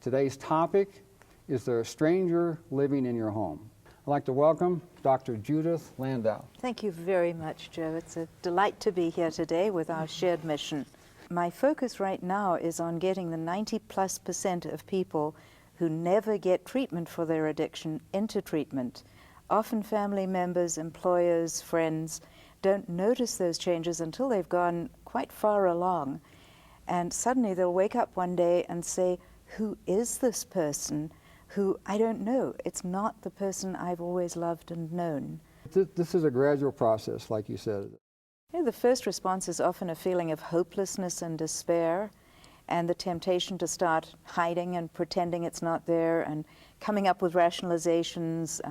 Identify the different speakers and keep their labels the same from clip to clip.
Speaker 1: Today's topic is there a stranger living in your home? I'd like to welcome Dr. Judith Landau.
Speaker 2: Thank you very much, Joe. It's a delight to be here today with our shared mission. My focus right now is on getting the 90+% of people who never get treatment for their addiction into treatment. Often family members, employers, friends don't notice those changes until they've gone quite far along. And suddenly they'll wake up one day and say, who is this person who I don't know? It's not the person I've always loved and known.
Speaker 1: This is a gradual process, like you said.
Speaker 2: You know, the first response is often a feeling of hopelessness and despair, and the temptation to start hiding and pretending it's not there and coming up with rationalizations,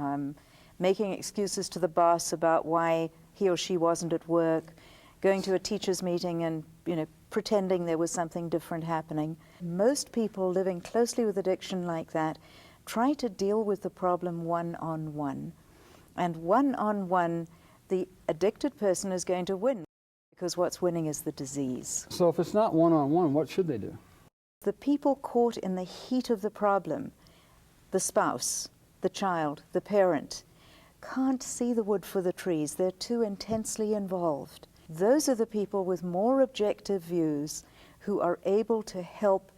Speaker 2: making excuses to the boss about why he or she wasn't at work, going to a teacher's meeting and pretending there was something different happening. Most people living closely with addiction like that try to deal with the problem one-on-one. And one-on-one, the addicted person is going to win because what's winning is the disease.
Speaker 1: So if it's not one-on-one, what should they do?
Speaker 2: The people caught in the heat of the problem, the spouse, the child, the parent, can't see the wood for the trees. They're too intensely involved. Those are the people with more objective views who are able to help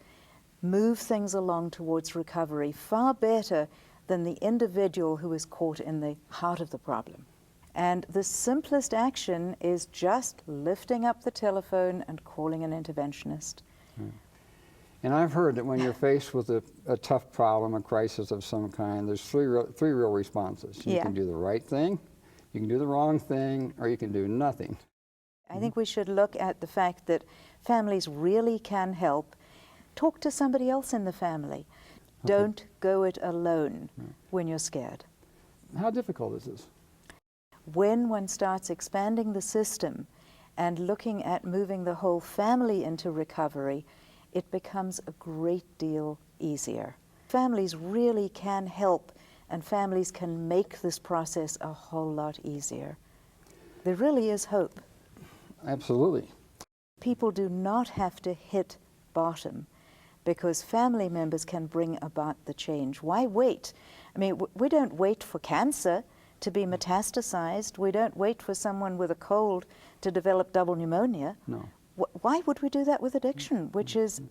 Speaker 2: move things along towards recovery far better than the individual who is caught in the heart of the problem. And the simplest action is just lifting up the telephone and calling an interventionist.
Speaker 1: And I've heard that when you're faced with a tough problem, a crisis of some kind, there's three real responses. You can do the right thing, you can do the wrong thing, or you can do nothing.
Speaker 2: I think we should look at the fact that families really can help. Talk to somebody else in the family. Don't go it alone when you're scared.
Speaker 1: How difficult is this?
Speaker 2: When one starts expanding the system and looking at moving the whole family into recovery, it becomes a great deal easier. Families really can help, and families can make this process a whole lot easier. There really is hope.
Speaker 1: Absolutely.
Speaker 2: People do not have to hit bottom because family members can bring about the change. Why wait? I mean, we don't wait for cancer to be metastasized. We don't wait for someone with a cold to develop double pneumonia.
Speaker 1: No.
Speaker 2: Why would we do that with addiction, which is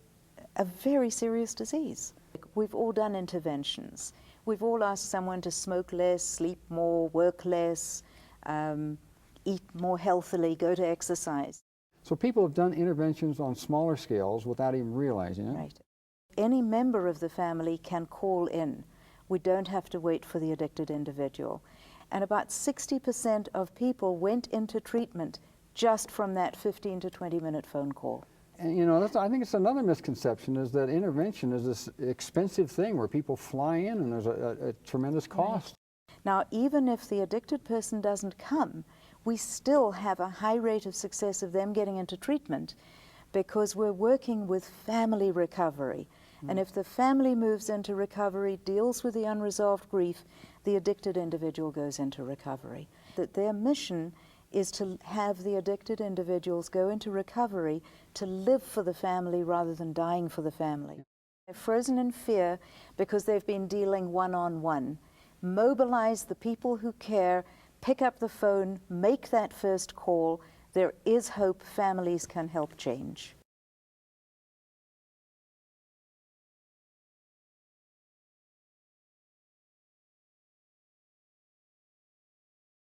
Speaker 2: a very serious disease? We've all done interventions. We've all asked someone to smoke less, sleep more, work less, eat more healthily, go to exercise.
Speaker 1: So people have done interventions on smaller scales without even realizing it.
Speaker 2: Right. Any member of the family can call in. We don't have to wait for the addicted individual. And about 60% of people went into treatment just from that 15 to 20-minute phone call.
Speaker 1: And I think it's another misconception is that intervention is this expensive thing where people fly in and there's a tremendous cost.
Speaker 2: Right. Now, even if the addicted person doesn't come, we still have a high rate of success of them getting into treatment because we're working with family recovery. And if the family moves into recovery, deals with the unresolved grief, the addicted individual goes into recovery. That their mission is to have the addicted individuals go into recovery to live for the family rather than dying for the family. They're frozen in fear because they've been dealing one-on-one. Mobilize the people who care, pick up the phone, make that first call. There is hope. Families can help change.